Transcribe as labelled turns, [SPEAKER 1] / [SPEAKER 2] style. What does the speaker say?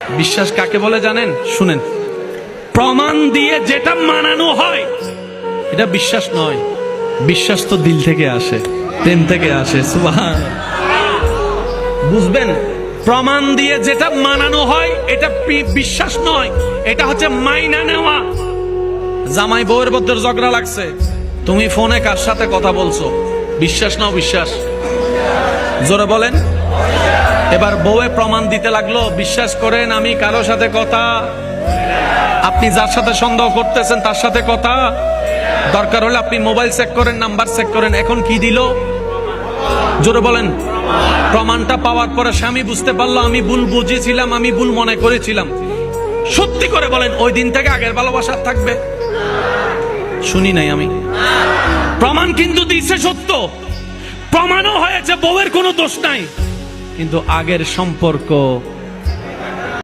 [SPEAKER 1] বিশ্বাস কাকে বলে জানেন? শুনেন, প্রমাণ দিয়ে যেটা মানানো হয় এটা বিশ্বাস নয়। বিশ্বাস তো দিল থেকে আসে, প্রেম থেকে আসে। সুবহান, বুঝবেন? প্রমাণ দিয়ে যেটা মানানো হয় এটা বিশ্বাস নয়, এটা হচ্ছে মাইনা নেওয়া। জামাই বউয়ের মধ্যে ঝগড়া লাগছে, তুমি ফোনে কার সাথে কথা বলছো? বিশ্বাস নাও বিশ্বাস? জোরে বলেন। এবার বউয়ে প্রমাণ দিতে লাগলো, বিশ্বাস করেন আমি কারো সাথে কথা, আপনি যার সাথে সন্দেহ করতেছেন তার সাথে কথা, দরকার হলে আপনি মোবাইল চেক করেন, নাম্বার চেক করেন। এখন কি দিল? জোরে বলেন। প্রমাণটা পাওয়ার পরে স্বামী বুঝতে পারলো আমি ভুল বুঝেছিলাম, আমি ভুল মনে করেছিলাম। সত্যি করে বলেন, ওই দিন থেকে আগের ভালোবাসা থাকবে? শুনি নাই আমি। প্রমাণ কিন্তু দিচ্ছে সত্য, প্রমাণও হয়েছে, বউয়ের কোনো দোষ নাই, কিন্তু আগের সম্পর্ক